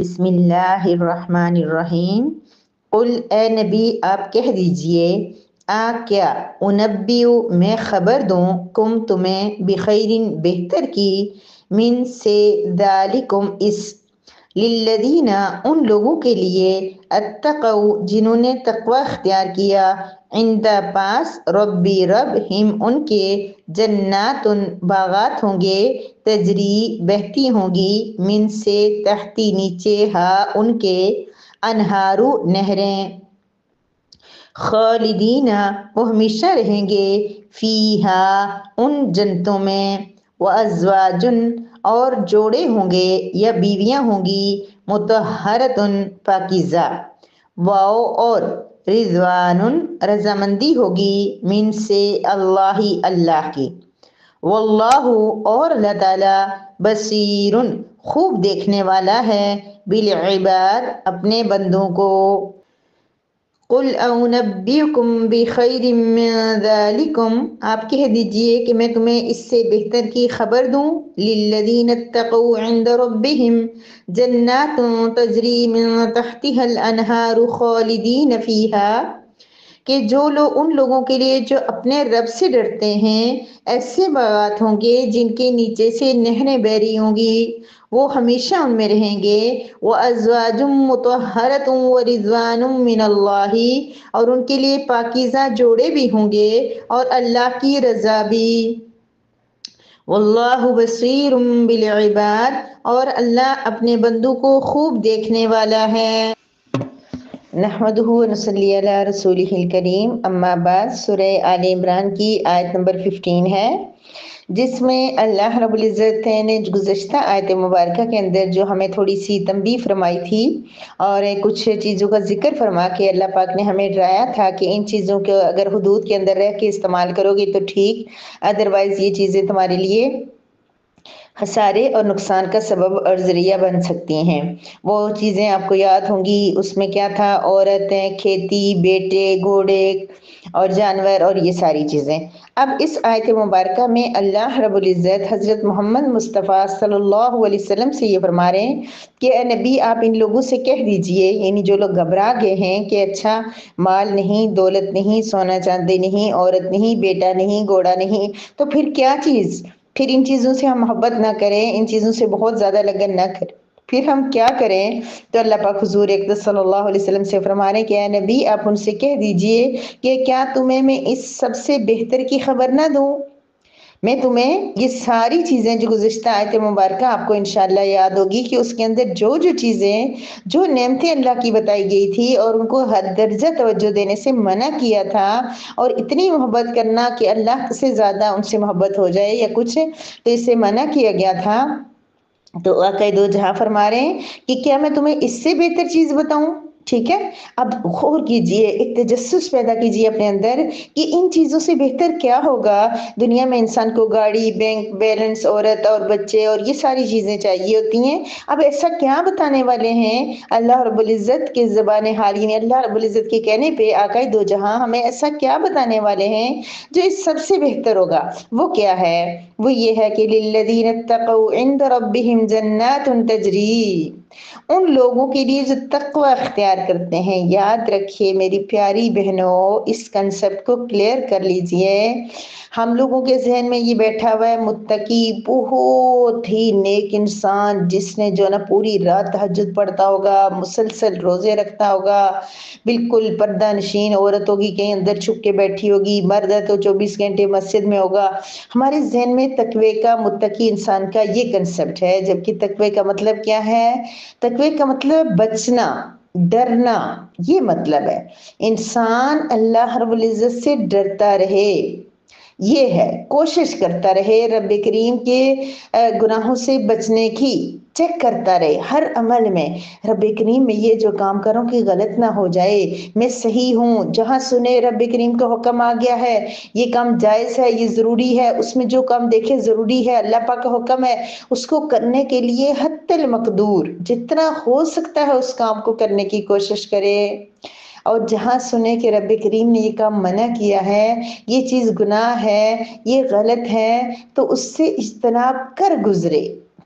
بسم اللہ الرحمن الرحیم۔ قل اے نبی آپ کہہ دیجئے، کیا انبیو میں خبر دوں کم تمہیں بخیرن بہتر کی، من سے ذالکم اس، للذین ان لوگوں کے لیے، اتقوا جنہوں نے تقوی اختیار کیا، عند پاس ربی رب ہم ان کے، جنات باغات ہوں گے، تجری بہتی ہوں گی، من سے تحتی نیچے، ہا ان کے، انہارو نہریں، خالدین وہ ہمیشہ رہیں گے، فیہا ان جنتوں میں، وازواجن اور جوڑے ہوں گے یا بیویاں ہوں گی، مطہرتن پاکیزہ، واو اور رضوان رضامندی ہوگی، من سے اللہ اللہ کی، واللہ اور اللہ تعالی، بصیر خوب دیکھنے والا ہے، بالعباد اپنے بندوں کو۔ قل اونبئکم بخیر من ذالکم آپ کہہ دیجئے کہ میں تمہیں اس سے بہتر کی خبر دوں، للذین اتقوا عند ربہم جنات تجری من تحتها الانہار خالدین فیہا، کہ جو لوگ ان لوگوں کے لیے جو اپنے رب سے ڈرتے ہیں، ایسے باغات ہوں گے جن کے نیچے سے نہریں بہہ رہی ہوں گی، وہ ہمیشہ ان میں رہیں گے، وَأَزْوَاجٌ مُطَهَّرَةٌ وَرِضْوَانٌ مِّنَ اللَّهِ اور ان کے لیے پاکیزہ جوڑے بھی ہوں گے اور اللہ کی رضا بھی، واللہ بصیر بالعباد اور اللہ اپنے بندوں کو خوب دیکھنے والا ہے۔ نحمدہ ونصلی علی رسولہ الکریم، اما بعد، سورہ آل عمران کی آیت نمبر 15 ہے، جس میں اللہ رب العزت نے گزشتہ آیت مبارکہ کے اندر جو ہمیں تھوڑی سی تنبیہ فرمائی تھی اور کچھ چیزوں کا ذکر فرما کے اللہ پاک نے ہمیں ڈرایا تھا کہ ان چیزوں کو اگر حدود کے اندر رہ کے استعمال کرو گے تو ٹھیک، ادروائز یہ چیزیں تمہارے لیے خسارے اور نقصان کا سبب اور ذریعہ بن سکتی ہیں۔ وہ چیزیں آپ کو یاد ہوں گی، اس میں کیا تھا، عورتیں، کھیتی، بیٹے، گھوڑے اور جانور اور یہ ساری چیزیں۔ اب اس آیت مبارکہ میں اللہ رب العزت حضرت محمد مصطفیٰ صلی اللہ علیہ وسلم سے یہ فرما رہے ہیں کہ اے نبی آپ ان لوگوں سے کہہ دیجئے، یعنی جو لوگ گھبرا گئے ہیں کہ اچھا مال نہیں، دولت نہیں، سونا چاندی نہیں، عورت نہیں، بیٹا نہیں، گھوڑا نہیں، تو پھر کیا چیز، پھر ان چیزوں سے ہم محبت نہ کریں، ان چیزوں سے بہت زیادہ لگن نہ کریں، پھر ہم کیا کریں؟ تو اللہ پاک حضور اقدس صلی اللہ علیہ وسلم سے فرما رہے ہیں کہ اے نبی آپ ان سے کہہ دیجئے کہ کیا تمہیں میں اس سب سے بہتر کی خبر نہ دوں؟ میں تمہیں یہ ساری چیزیں جو گزشتہ آیت مبارکہ آپ کو انشاءاللہ یاد ہوگی کہ اس کے اندر جو جو چیزیں، جو نعمتیں اللہ کی بتائی گئی تھی اور ان کو حد درجہ توجہ دینے سے منع کیا تھا اور اتنی محبت کرنا کہ اللہ سے زیادہ ان سے محبت ہو جائے یا کچھ، تو اس سے منع کیا گیا تھا، تو آقا دو جہاں فرما رہے ہیں کہ کیا میں تمہیں اس سے بہتر چیز بتاؤں؟ ٹھیک ہے، اب غور کیجئے، ایک تجسس پیدا کیجئے اپنے اندر کہ ان چیزوں سے بہتر کیا ہوگا۔ دنیا میں انسان کو گاڑی، بینک بیلنس، عورت اور بچے اور یہ ساری چیزیں چاہیے ہوتی ہیں، اب ایسا کیا بتانے والے ہیں اللہ رب العزت کے زبان حال، یعنی اللہ رب العزت کے کہنے پہ آقا دو جہاں ہمیں ایسا کیا بتانے والے ہیں جو اس سب سے بہتر ہوگا؟ وہ کیا ہے؟ وہ یہ ہے کہ للذین اتقوا عند ربہم جنات تجری، ان لوگوں کے لیے جو تقوی اختیار کرتے ہیں۔ یاد رکھیے میری پیاری بہنوں، اس کنسپٹ کو کلیئر کر لیجئے۔ ہم لوگوں کے ذہن میں یہ بیٹھا ہوا ہے متقی، بہت ہی نیک انسان جس نے جو نا پوری رات تہجد پڑھتا ہوگا، مسلسل روزے رکھتا ہوگا، بالکل پردہ نشین عورت ہوگی، کہیں اندر چھپ کے بیٹھی ہوگی، مرد ہے تو 24 گھنٹے مسجد میں ہوگا۔ ہمارے ذہن میں تقوی کا، متقی انسان کا یہ کنسپٹ ہے، جبکہ تقوی کا مطلب کیا ہے؟ تقوی کا مطلب بچنا، ڈرنا، یہ مطلب ہے۔ انسان اللہ رب العزت سے ڈرتا رہے، یہ ہے، کوشش کرتا رہے رب کریم کے گناہوں سے بچنے کی، چیک کرتا رہے ہر عمل میں، رب کریم میں یہ جو کام کروں کہ غلط نہ ہو جائے، میں صحیح ہوں، جہاں سنے رب کریم کا حکم آ گیا ہے یہ کام جائز ہے، یہ ضروری ہے، اس میں جو کام دیکھے ضروری ہے، اللہ پاک کا حکم ہے، اس کو کرنے کے لیے حتی المقدور جتنا ہو سکتا ہے اس کام کو کرنے کی کوشش کرے، اور جہاں سنے کہ رب کریم نے یہ کام منع کیا ہے، یہ چیز گناہ ہے، یہ غلط ہے، تو اس سے اجتناب کر گزرے۔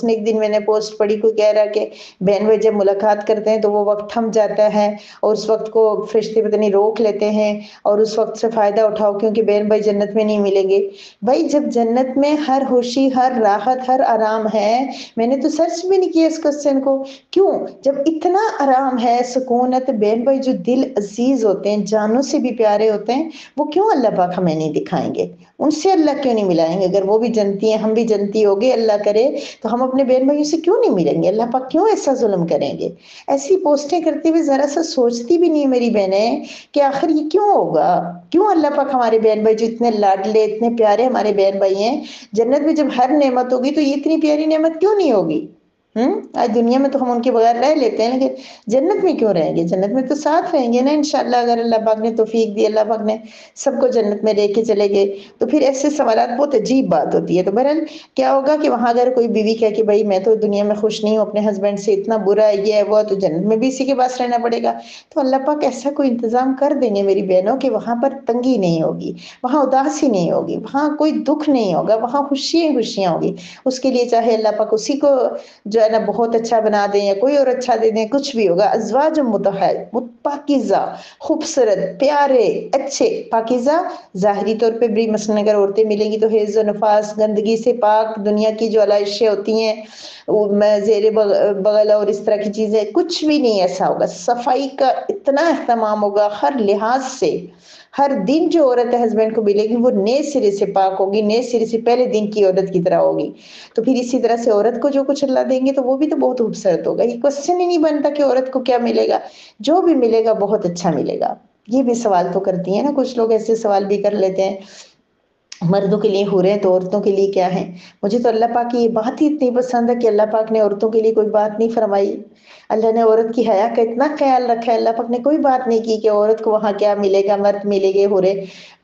وقت نے ایک دن میں نے پوسٹ پڑھی، کوئی کہہ رہا کہ بہن بھائی جب ملاقات کرتے ہیں تو وہ وقت تھم جاتا ہے اور اس وقت کو فرشتے پتہ نہیں روک لیتے ہیں اور اس وقت سے فائدہ اٹھاؤ کیونکہ بہن بھائی جنت میں نہیں ملیں گے۔ بھائی جب جنت میں ہر خوشی، ہر راحت، ہر آرام ہے، میں نے تو سرچ بھی نہیں کیا اس کوسچن کو، کیوں؟ جب اتنا آرام ہے، سکون ہے، تو بہن بھائی جو دل عزیز ہوتے ہیں، جانوں سے بھی پیارے ہوتے ہیں، وہ کیوں اللہ پاک ہمیں نہیں دکھائیں گے؟ ان سے اللہ کیوں نہیں ملائیں گے؟ اگر وہ بھی جنتی ہیں، ہم بھی جنتی ہو گے، اللہ کرے تو ہم اپنے بہن بھائیوں سے کیوں نہیں ملیں گے؟ اللہ پاک کیوں ایسا ظلم کریں گے؟ ایسی پوسٹیں کرتے ہوئے ذرا سا سوچتی بھی نہیں میری بہنیں کہ آخر یہ کیوں ہوگا؟ کیوں اللہ پاک ہمارے بہن بھائی جو اتنے لاڈلے، اتنے پیارے ہمارے بہن بھائی ہیں، جنت میں جب ہر نعمت ہوگی تو یہ اتنی پیاری نعمت کیوں نہیں ہوگی؟ آج دنیا میں تو ہم ان کے بغیر رہ لیتے ہیں، لیکن جنت میں کیوں رہیں گے؟ جنت میں تو ساتھ رہیں گے نا انشاءاللہ، اگر اللہ پاک نے توفیق دی، اللہ پاک نے سب کو جنت میں لے کے چلے گئے تو پھر ایسے سوالات بہت عجیب بات ہوتی ہے۔ تو بہرحال کیا ہوگا کہ وہاں اگر کوئی بیوی کہے کہ بھائی میں تو دنیا میں خوش نہیں ہوں اپنے ہسبینڈ سے، اتنا برا ہے، یہ ہے وہ، تو جنت میں بھی اسی کے پاس رہنا پڑے گا۔ تو اللہ پاک ایسا کوئی انتظام کر دیں گے میری بہنوں کہ وہاں پر تنگی نہیں ہوگی، وہاں اداسی نہیں ہوگی، وہاں کوئی دکھ نہیں ہوگا، وہاں خوشیاں خوشیاں ہوگی۔ اس کے لیے چاہے اللہ پاک اسی کو جو ہے نا بہت اچھا بنا دیں یا کوئی اور اچھا دے دیں، کچھ بھی ہوگا۔ ازواج مطہر، پاکیزہ، خوبصورت، پیارے، اچھے، پاکیزہ ظاہری طور پہ بھی، مثلا اگر عورتیں ملیں گی تو حیض و نفاس، گندگی سے پاک، دنیا کی جو علائشیں ہوتی ہیں زیر بغل اور اس طرح کی چیزیں، کچھ بھی نہیں ایسا ہوگا۔ صفائی کا اتنا اہتمام ہوگا ہر لحاظ سے، ہر دن جو عورت ہسبینڈ کو ملے گی وہ نئے سرے سے پاک ہوگی، نئے سرے سے پہلے دن کی عورت کی طرح ہوگی۔ تو پھر اسی طرح سے عورت کو جو کچھ اللہ دیں گے تو وہ بھی تو بہت خوبصورت ہوگا۔ یہ کوسچن ہی نہیں بنتا کہ عورت کو کیا ملے گا، جو بھی ملے گا بہت اچھا ملے گا۔ یہ بھی سوال تو کرتی ہیں نا کچھ لوگ، ایسے سوال بھی کر لیتے ہیں، مردوں کے لیے حوریں تو عورتوں کے لیے کیا ہیں؟ مجھے تو اللہ پاک کی یہ بات ہی اتنی پسند ہے کہ اللہ پاک نے عورتوں کے لیے کوئی بات نہیں فرمائی۔ اللہ نے عورت کی حیا کا اتنا خیال رکھا ہے، اللہ پاک نے کوئی بات نہیں کی کہ عورت کو وہاں کیا ملے گا، مرد ملے گے، حوریں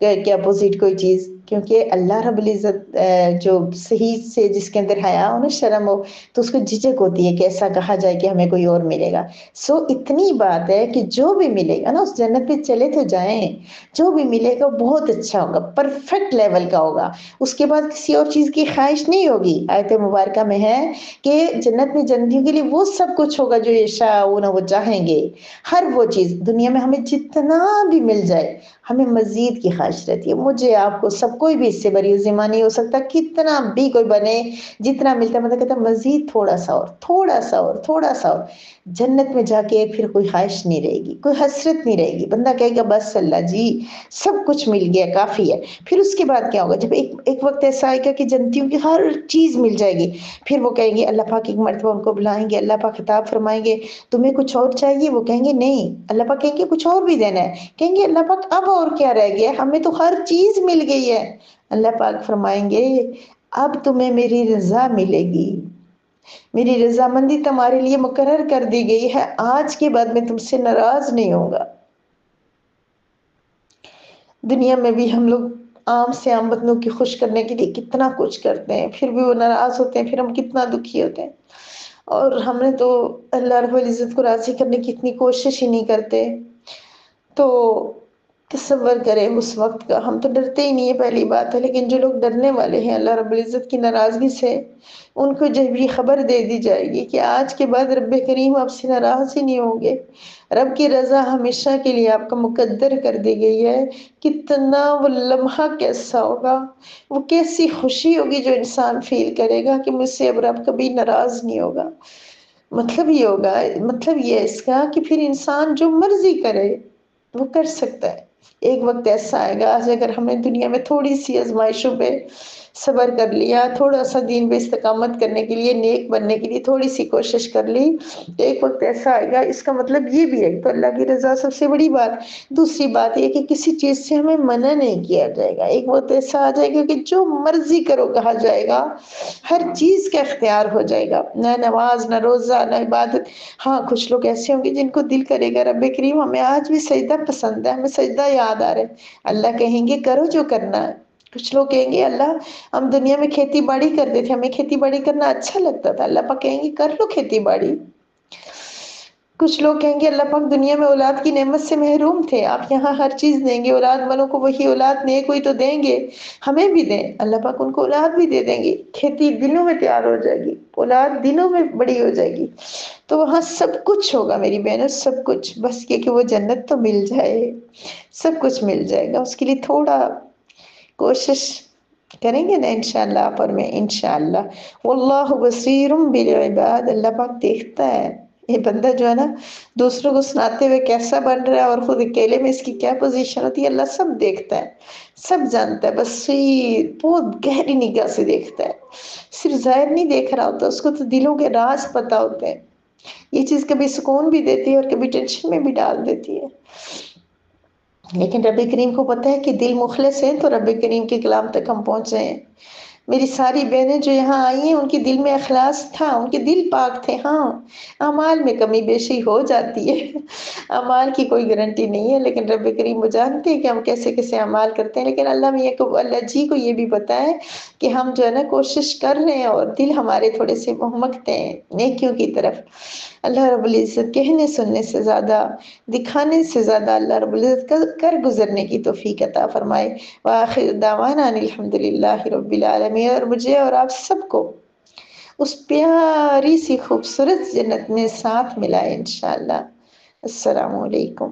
کے اپوزٹ کوئی چیز، کیونکہ اللہ رب العزت جو صحیح سے جس کے اندر حیا ہو نا، شرم ہو، تو اس کو جھجک ہوتی ہے کہ ایسا کہا جائے کہ ہمیں کوئی اور ملے گا۔ اتنی بات ہے کہ جو بھی ملے گا نا اس جنت پہ چلے تو جائیں، جو بھی ملے گا بہت اچھا ہوگا، پرفیکٹ لیول کا ہوگا، اس کے بعد کسی اور چیز کی خواہش نہیں ہوگی۔ آیت مبارکہ میں ہے کہ جنت میں جنتیوں کے لیے وہ سب کچھ ہوگا جو یشاءون، وہ چاہیں گے، ہر وہ چیز۔ دنیا میں ہمیں جتنا بھی مل جائے ہمیں مزید کی خواہش رہتی ہے، مجھے، آپ کو، سب کوئی بھی اس سے بری ذمہ نہیں ہو سکتا، کتنا بھی کوئی بنے، جتنا ملتا ہے مطلب کہتا ہے مزید تھوڑا سا اور، تھوڑا سا اور، تھوڑا سا اور۔ جنت میں جا کے پھر کوئی خواہش نہیں رہے گی، کوئی حسرت نہیں رہے گی، بندہ کہے گا بس اللہ جی سب کچھ مل گیا، کافی ہے۔ پھر اس کے بعد کیا ہوگا؟ جب ایک وقت ایسا آئے گا کہ جنتیوں کی ہر چیز مل جائے گی، پھر وہ کہیں گے، اللہ پاک ایک مرتبہ ان کو بلائیں گے، اللہ پاک خطاب فرمائیں گے تمہیں کچھ اور چاہیے؟ وہ کہیں گے نہیں۔ اللہ پاک کہیں گے کچھ اور بھی دینا ہے؟ کہیں گے اللہ پاک اب اور کیا رہ گیا، ہمیں تو ہر چیز مل گئی ہے۔ اللہ پاک فرمائیں گے اب تمہیں میری رضا ملے گی، میری رضامندی تمہارے لیے مقرر کر دی گئی ہے، آج کے بعد میں تم سے ناراض نہیں ہوں گا۔ دنیا میں بھی ہم لوگ عام سے عام بندوں کی خوش کرنے کے لیے کتنا کچھ کرتے ہیں، پھر بھی وہ ناراض ہوتے ہیں، پھر ہم کتنا دکھی ہوتے ہیں، اور ہم نے تو اللہ رب العزت کو راضی کرنے کی اتنی کوشش ہی نہیں کرتے۔ تو تصور کریں اس وقت کا، ہم تو ڈرتے ہی نہیں ہے پہلی بات ہے، لیکن جو لوگ ڈرنے والے ہیں اللہ رب العزت کی ناراضگی سے، ان کو جب یہ خبر دے دی جائے گی کہ آج کے بعد رب کریم آپ سے ناراض ہی نہیں ہوں گے، رب کی رضا ہمیشہ کے لیے آپ کا مقدر کر دی گئی ہے، کتنا وہ لمحہ کیسا ہوگا، وہ کیسی خوشی ہوگی جو انسان فیل کرے گا کہ مجھ سے اب رب کبھی ناراض نہیں ہوگا۔ مطلب یہ ہوگا، مطلب یہ ہے اس کا کہ پھر انسان جو مرضی کرے وہ کر سکتا ہے۔ ایک وقت ایسا آئے گا، آج اگر ہم نے دنیا میں تھوڑی سی آزمائشوں پہ صبر کر لیا، تھوڑا سا دین پہ استقامت کرنے کے لیے، نیک بننے کے لیے تھوڑی سی کوشش کر لی، تو ایک وقت ایسا آئے گا، اس کا مطلب یہ بھی ہے تو اللہ کی رضا سب سے بڑی بات۔ دوسری بات یہ کہ کسی چیز سے ہمیں منع نہیں کیا جائے گا، ایک وقت ایسا آ جائے گا کہ جو مرضی کرو کہا جائے گا، ہر چیز کا اختیار ہو جائے گا، نہ نماز، نہ روزہ، نہ عبادت۔ ہاں کچھ لوگ ایسے ہوں گے جن کو دل کرے گا رب کریم ہمیں آج بھی سجدہ پسند ہے، ہمیں سجدہ یاد آ رہا ہے، اللہ کہیں گے کرو جو کرنا ہے۔ کچھ لوگ کہیں گے اللہ ہم دنیا میں کھیتی باڑی کرتے تھے، ہمیں کھیتی باڑی کرنا اچھا لگتا تھا، اللہ پاک کہیں گے کر لو کھیتی باڑی۔ کچھ لوگ کہیں گے اللہ پاک دنیا میں اولاد کی نعمت سے محروم تھے، آپ یہاں ہر چیز دیں گے، اولاد والوں کو وہی اولاد نیک ہوئی تو دیں گے، ہمیں بھی دیں، اللہ پاک ان کو اولاد بھی دے دیں گے، کھیتی دنوں میں تیار ہو جائے گی، اولاد دنوں میں بڑی ہو جائے گی، تو وہاں سب کچھ ہوگا میری بہنوں، سب کچھ، بس یہ کہ وہ جنت تو مل جائے، سب کچھ مل جائے گا، اس کے لیے تھوڑا کوشش کریں گے نا انشاءاللہ، آپ اور میں انشاءاللہ۔ واللہ بصیر بالعباد، اللہ پاک دیکھتا ہے یہ بندہ جو ہے نا دوسروں کو سناتے ہوئے کیسا بن رہا ہے اور خود اکیلے میں اس کی کیا پوزیشن ہوتی ہے، اللہ سب دیکھتا ہے، سب جانتا ہے، بصیر بہت گہری نگاہ سے دیکھتا ہے، صرف ظاہر نہیں دیکھ رہا ہوتا، اس کو تو دلوں کے راز پتہ ہوتے ہیں، یہ چیز کبھی سکون بھی دیتی ہے اور کبھی ٹینشن میں بھی ڈال دیتی ہے، لیکن رب کریم کو پتہ ہے کہ دل مخلص ہیں تو رب کریم کے کلام تک ہم پہنچے ہیں۔ میری ساری بہنیں جو یہاں آئی ہیں ان کی دل میں اخلاص تھا، ان کے دل پاک تھے، ہاں اعمال میں کمی بیشی ہو جاتی ہے، اعمال کی کوئی گارنٹی نہیں ہے، لیکن رب کریم وہ جانتے ہیں کہ ہم کیسے کیسے اعمال کرتے ہیں، لیکن اللہ جی کو یہ بھی پتہ ہے کہ ہم جو ہے نا کوشش کر رہے ہیں اور دل ہمارے تھوڑے سے مہمکتے ہیں نیکیوں کی طرف۔ اللہ رب العزت کہنے سننے سے زیادہ، دکھانے سے زیادہ اللہ رب العزت کر گزرنے کی توفیق عطا فرمائے۔ وآخر دعوانا ان الحمدللہ رب العالمین، اور مجھے اور آپ سب کو اس پیاری سی خوبصورت جنت میں ساتھ ملائے انشاءاللہ۔ السلام علیکم۔